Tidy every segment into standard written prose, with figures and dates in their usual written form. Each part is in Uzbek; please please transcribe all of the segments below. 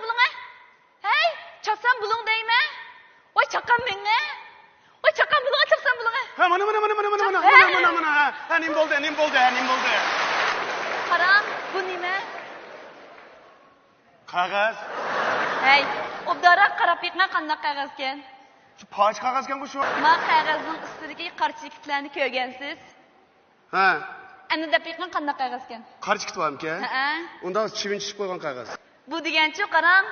bulunga. Hey, çapsan bulun deyme. Vay çakan benne. Vay çakan bulunga çapsan bulunga. Ha mana. Ha nim boldu. Karam, bu nime? Qog'oz. Hey, obdara qarab yiqma qandaq qog'ozken. Shu poch qog'ozkan bu shu. Ma qog'ozning ustidagi qarchiklarni ko'rgansiz? Ha. Ana deb yiqma qandaq qog'ozken. Qarchik bormi-ki? Ha. Undan chivin chiqib qo'ygan qog'oz. Bu deganchi qarang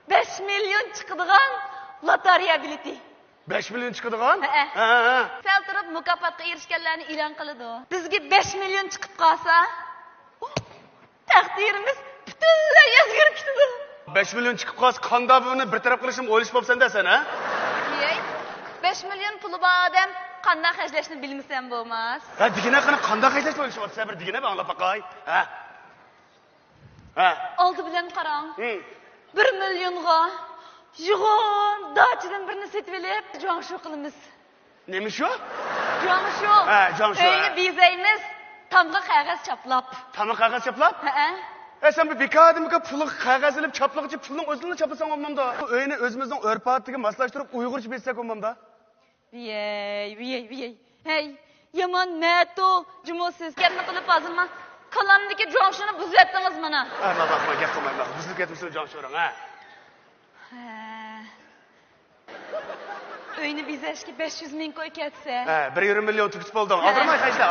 5 million chiqadigan lotereya bileti. 5 million chiqadigan? Ha. Sal turib mukofotga erishganlarni e'lon qiladi. Bizga 5 million chiqib qolsa, taqdirimiz butunlay o'zgarib ketadi. 5 million chiqib qolsa, qanday buni bir taraf qilishim o'ylish bo'psan sen, ha? Ey, 5 million puli bor odam qanday xarjlashni bilmasam bo'lmas. Ha, digina qanday xarjlash bo'lishi bor, bir digina anglab boqay. Ha. Oldi bilan qarang. 1 millionga yig'on dachidan birini setib olib, jo'ngshu qilamiz. Nima shu? Jo'ngshu. Ha, jo'ngshu. Uyni bezaymiz, tamga qog'oz chaplab. Tamga qog'oz chaplab? Ha. Sen bu bekadimga pulni qog'oz ilib chaplag'chi pulning o'zini chaplasan olmamda. Uyni o'zimizning urf-odatga moslashtirib uyg'urcha bezsak olmamda. Viyey. Hey, yomon mato jumosiz gapni qilib hozirma qalamdagi jo'ngshuni buzayaptiniz mana. Bakma, gap qilmayman. Buzib ketibsiz jo'ngshurang, ha. Uyni bezashga 500 ming qo'y ketsa. 1,5 million tutib oldim.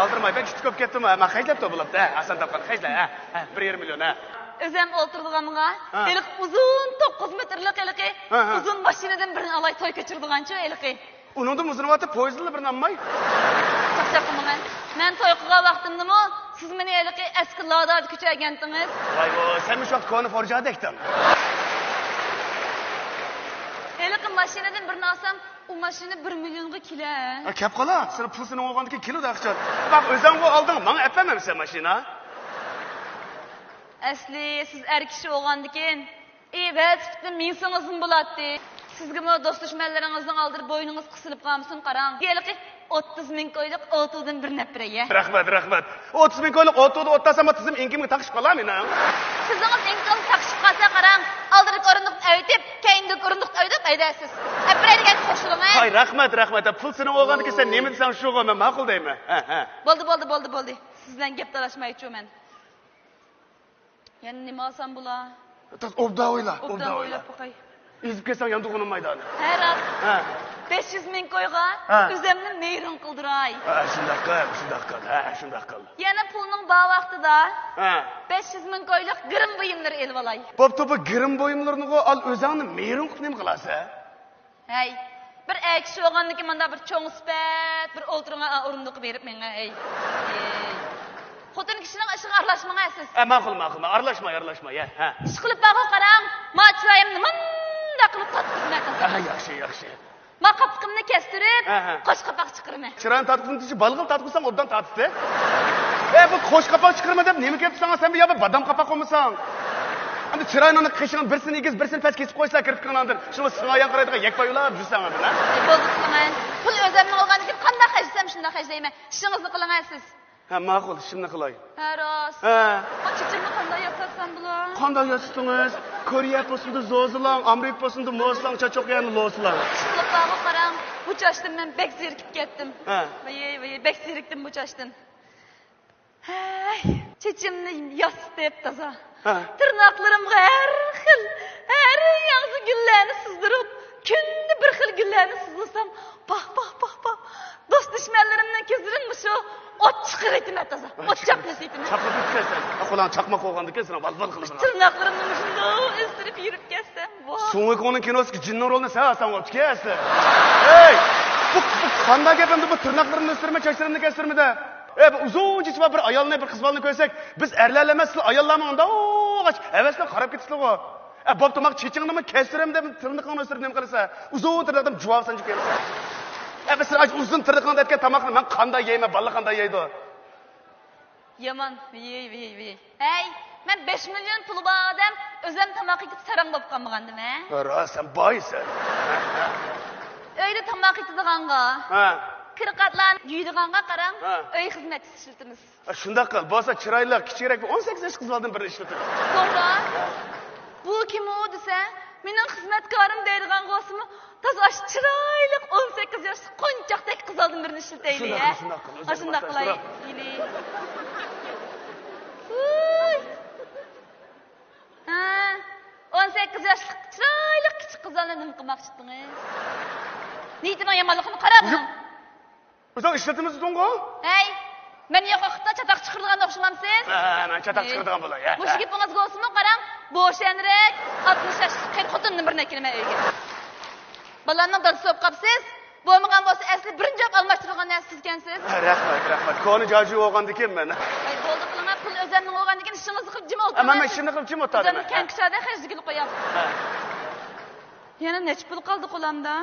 Aldirmay. Ben tutib ketdim. Men xajlab topilibdi. Asan topgan xajla, 1,5 million, O'zim o'ltirdiganimga, eliq uzun 9 metrlik eliqi, uzun mashinadan birini olay to'y kechirdigancha eliqi. Uningda muzinavati poyezdlar birini olmay. Chaqchaqman. Men to'y qilgan vaqtimdimi, siz meni eliqi eski Lada ko'chagandingiz. Voy, sen shu vaqt koni forjada ekding. Eliqi mashinadan birini olsam, u mashina 1 millionga kela. Kep qola, sen pulsini olgandiki kilo da aqchon. Bak o'zing olding, menga apamamsan mashina. Asli siz er kishi olgandikin, evet, minsingizim bo'ladi. Sizga mo do'st-dushmanlaringizning oldirib bo'yningiz qisilib qolmasin, qarang. Geliqi 30 ming qo'ylik o'tuvdan bir napiraga. Rahmat. 30 ming qo'ylik o'tuvni o'ttasam, tizim inkimga taqishib qolammen. Sizingiz inkimga taqishib qolsa, qarang, oldirib o'rindiq aytib, keyindik o'rindiq aytib aydasiz. Apiraydigan qo'shilma. Hay, rahmat. Pulsini olgandiki sen nima desang shuga men ma'qul deyman. Bo'ldi. Siz bilan gap talashmaychiman. Yana nima olsam bo'lar? Obda o'ylab qo'y. Ezib kelsam ham tug'unim maydoni. Hayrat. 500 ming qo'yga o'zimni meyron qildiray. Shundoq qil. Yana pulning bor vaqtida 500 ming qo'ylik girim buyumlar elib olay. Bo'pti, bu girim buyumlarni al o'zingni meyron qilib nima qilasiz? Hey, bir kishi olgandiki menda bir cho'ng sifat, bir o'ltirgan o'rindiq berib menga, hey. Xotin kishining ishiga aralashmaysiz. Ma'qul. Aralashmay, Ish qilib baqa qarang, ma chiroyimni munda qilib tatqizmak. Yaxshi. Ma qapqimni kestirib, qo'sh qapoq chiqirma. Chiroyni tatqizdi, balg'il tatqizsang obdan tatqizdi. Bu qo'sh qapoq chiqirma deb nima ketibsan sen bu yo'q badam qapoq olmasang. Endi chiroyni qishingni birsini egiz, birsini past kesib qo'ysa kirib qolgandir. Shuni singan qaraydigan yakbayulab jursang mana. Bo'ldi qilaman. Pul o'zimni olganiki qanday hajsam shunday hajlayman. Ishingizni qilinasiz. Ma'qul, ishimni qilay. Rost. Chichimni qanday yasatsam bular? Qanday yasasdingiz? Koreya bo'lsin-da zo'zilang, Amerika bo'lsin-da mo'zlang, chachoqyani lo'slang. Shundoqmi qarang, bu chashdan men bek zerikib ketdim. Voy, bek zerikdim bu chashdan. Hay, chichimni yasitib toza. Tirnoqlarimga har yaxshi gullarni sizdirib, kunda bir xil gullarni sizlasam, bax. Do'st-dushmanlarimdan ko'zlarim shu ot chiqir aytma toza. Ot chaqmas aytma. Chaqib ketsan. Qo'lan chaqmoq qo'ygandiki, sen balbal qilib. Tirnoqlarimni shunday istirib yurib ketsam, voh. So'ngikoning kinosiga jinning rolini sen olib kelsa. Hey! Bu qanday gap endi bu tirnoqlarimni istirma, chachlarimni kestirmada. Bu uzun chichva bir ayolni, bir qizbolni ko'rsak, biz erlar emas, ayollarni unda havasdan qarab ketisizlar-ku. Bo'pti, maq chechingni kestirem deb tirnoqni istirib nima qilsa, uzun tirnoqdan javob sanjib kelsa. Biz uzun tirnoqni aytgan tamoqni men qanday yeyman, balla qanday yeydi? Yaman, vey. Hey, men 5 million puli bor odam o'zim tamoqiga sarang bo'lib qolmagandim, Rost, sen boysan. Uyda tamoq yeydiganga. Qirqatlarni yeydiganga qarang, uy xizmatchisi ishlatamiz. Shunday qil, bo'lsa chiroyli, kichikroq 18 yosh qizlardan birini ishlatamiz. To'g'ri. bu kim o dese, menin xizmatkarım deydigan qo'simi toza chiroyli 18 yoshli qo'nchoqdek qiz oldim birini ishlatayli. Shundoq qilay. Ha, 18 yoshli chiroyli kichik qiz oldim nima qilmoqchidingiz? Niyatini yomonligini qarabman. O'zing ishlatimiz so'ng'o? Hey, men yoqoqda chataq chiqirdigan o'xshamamsiz? Ha, men chataq chiqirdigan bo'lay. Mush gapingizga o'smi qarang, bo'shanrek 60 yoshli qir xotinni birine kelmay uyga. Balanning dal so'p qapsiz, bo'lmagan bo'lsa asli birinchi job almashtirgan narsa siz ekansiz. Rahmat. Koni joji o'g'andikin men. Ay, bo'ldi qilma, pul o'zimning o'g'andikin ishingizni qilib jim o'tirdim. Men ishimni qilib jim o'tirdim. O'zimni kankishada hajjigil qo'yapsiz. Yana nech pul qoldi qo'lamda?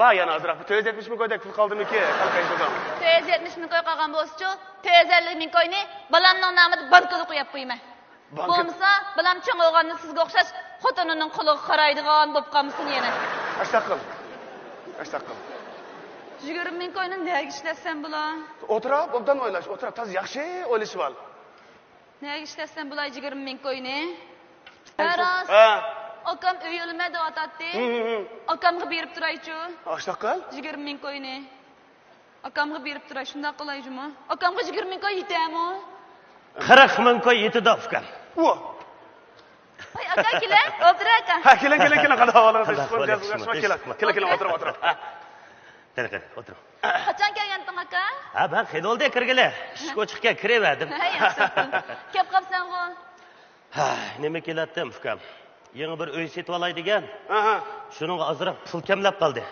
Ba yana azroq 470 ming qo'ydak pul qoldimi-ki? Qalqay qo'ydim. 470 ming qo'y qolgan bo'lsa-chi, 450 ming qo'yni balanning nomida bankaga qo'yib qo'yman. Bo'lmasa, balam cho'ng o'g'anni sizga o'xshash xotinining quliga qaraydigan bo'lib qolmasin yana. Ashtaqil. 20 ming qo'yni nega ishlatsam bular? O'tirib, obdan o'ylash, o'tirib, taz yaxshi o'ylashib ol. Nega ishlatsam bular 20 ming qo'yni? Taras. Akam uyilmadi otatti. Akamga berib turaychi. Ashtaqil? 20 ming qo'yni. Akamga berib turay, shunday qilayjimi? Akamga 20 ming qo'y yetami? 40 ming qo'y yetadi ofkan. Ay, aka keling, o'tir aka. Ha, keling, qana havolarni keling, o'tirib. Qani, o'tir. Qachon kelganding aka? Ha, men xeyli oldi kirgili. Ishga chiqga kiraverdim. Ha, yaxshi. Kelib qolsan-ku. Ha, nima kelatdim, ukam? Yangi bir uy setib olay degan. Shuningga ozroq pul kamlab qoldi.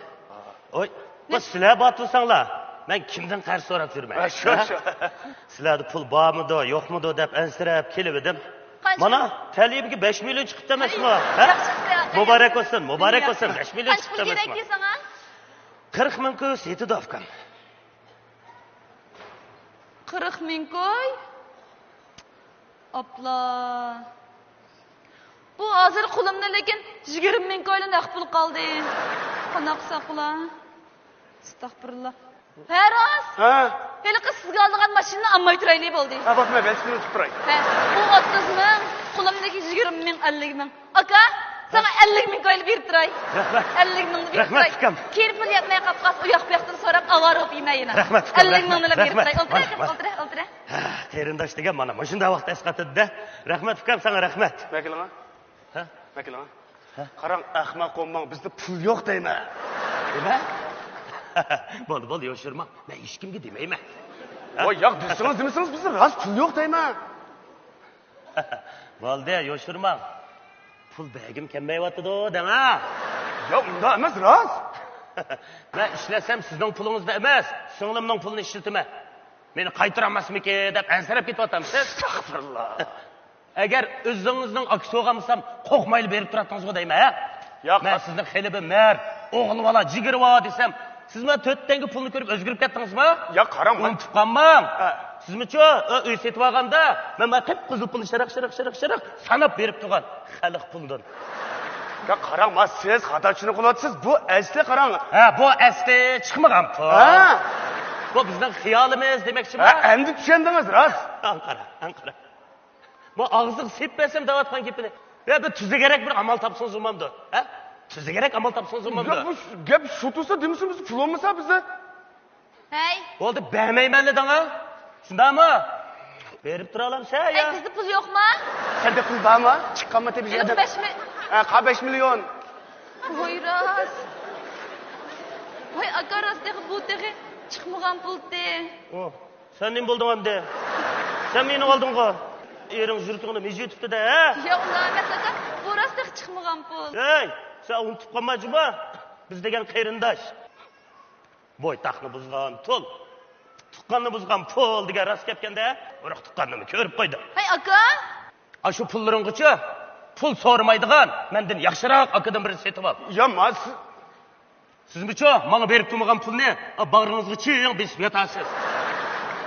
Oy, biz sizlar botilsanglar, men kimdan qarz so'rab yurmay. Shu. Sizlarda pul bormidi, yo'qmidi deb ansirab kelib edim. Mana talibga 5 million chiqibdi emasmi? Muborak bo'lsin, 5 million chiqibdi emasmi? Qancha pul kerak sana? 40 ming qo'y setib ofkan. 40 ming qo'y? Opla. Bu hozir qo'limda lekin 20 ming qo'yli naq pul qoldi. Qanaqa saqla? Astagfirullah. Faros. Ha. Hali qiz sizga olgan mashinani olmay turayli bo'ldi. Ha, bosma, ben sizni tutib turay. Ha, bu 30 ming, qo'limdagi 20 ming, 50 ming. Aka, sana 50 ming qo'yib berib turay. Rahmat. 50 ming berib turay. Kelib pul yetmay qolib, u yoq bu yoqdan so'rab avaro olib yemayina. 50 mingni berib turay. O'tir. Ha, qarindosh degan mana shunday vaqt esqatdi-da. Rahmat ukam, sana rahmat. Vakilama? Ha? Vakilama? Qarang, ahmoq qo'mmoq, bizda pul yo'q deyman. Nima? Bo'ldi, yo'shirma. Men hech kimga demayman. Voy, yo'q desangiz, bizda rost pul yo'q deyman. Bo'ldi, yo'shirma. Pul begim kelmayotdi-da, dema. Yo'q, unda emas, rost. Men ishlasam sizning pulingizda emas, singlimning pulini ishlataman. Meni qaytaramasmiki deb ansirab ketyapsiz. Astagfirullah. Agar o'zingizning aksi o'g'amsam, qo'rqmayli berib turatdingizmi deyman, ha? Yo'q, men sizni xeyli bir mer, o'g'li bola, jigiri bola desam, siz men 4 tanga pulni ko'rib o'zgarib ketdingizmi? Yo'q, qarang, men unutib qolmang. Sizmi-chi, uy setib olganda, men qip-qizil pulni shariq sanab berib turgan xalq puldan. Ya qarang, men siz xato tushunib qolyapsiz. Bu asli qarang. Ha, bu asli chiqmagan pul. Ha. Bu bizning xiyolimiz demoqchiman. Ha, endi tushundingiz, rost. Anqara. Bu og'ziq sepmasam davatgan gapini. Ya bu tuzigarak bir amal topsangiz bo'lmamdi. Ha? Tuzigarak amal topsangiz bo'lmamdi. Yo'q, bu gap shu tursa demisimiz, biz pul olmasa bizda. Hey. Bo'ldi, bermayman deding-a? Shundaymi? Berib tura olamsa ya. Ay, bizda pul yo'qmi? Senda pul bormi? Chiqqanmi tebishga? 5 ming. Ha, 5 million. Voy rost. Voy aka rostga bu tegi chiqmagan puldi. Sen nim bo'lding endi? Sen meni olding-ku. Ering yurtingni mejitibdi-da, ha? Yo'q, emas aka, bu rostga chiqmagan pul. Hey, sen unutib qolmajmi? Biz degan qarindosh. Boy taqni buzgan pul. Tuqqanni buzgan pul degan rost gapkanda, biroq tuqqannimi ko'rib qo'ydi. Hey aka, shu pullaringchi pul so'ramaydigan, mendan yaxshiroq akadan bir setib ol. Yo, mas. Sizmi-chi, menga berib turmagan pulni bag'ringizga chiqing besib yotasiz.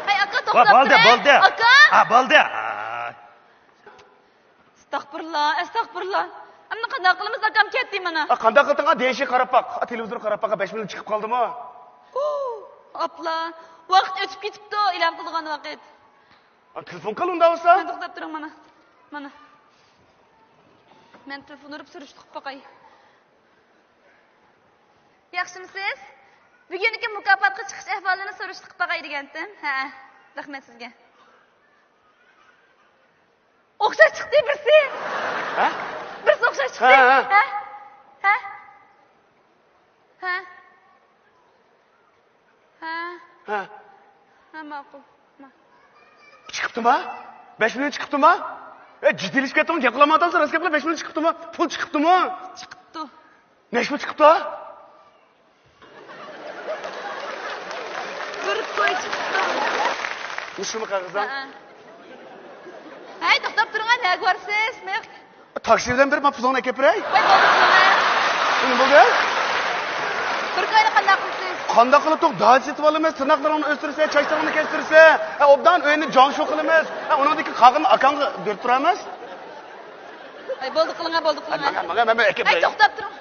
Hey aka, to'xtab tur. Bo'ldi. Aka. Ha, bo'ldi. Astagfirullah. Ammo qanday qilamiz akam ketdi mana. Qanday qilding? Deyshi qarab boq. Televizor qarab boqqa 5 million chiqib qoldimi? Apla, vaqt o'tib ketibdi, e'lon qilgan vaqt. Telefon qil unda bo'lsa. To'xtab turing mana. Men telefon urib surishtiq bakay. Yaxshimisiz? Bugungi mukofotga chiqish ahvolini surishtiq bakay degandim. Ha, rahmat sizga. O'xshash chiqdi birsi. Ha? Birsi o'xshash chiqdi. Ha, ha. Ha? Ha? Ha? Ha. Ha, ma'qul. Chiqibdimi? 5 million chiqibdimi? Jiddiylik ketdimi? Gap qilamadan rost gaplar 5 million chiqibdimi? Pul chiqibdimi? Chiqibdi. Nech pul chiqibdi? Ko'rib qo'y chiqibdi. Mushumi qag'izdan? Hay, to'xtab turing, nega ko'rsiz? Men Taksidan berib, men pulni olib beray. voy bo'ldi. Nima bo'ldi? Bir ko'yni qanday qilsiz? Qanday qilib to'q dal setib olamiz, tirnoqlarini o'stirsa, chachlarni kestirsa, obdan o'yinni jon shu qilamiz. Uningdagi qag'ini akamga berib turamiz. Hay, bo'ldi qilinga, bo'ldi qilinga. Mana aka Hay, to'xtab turing.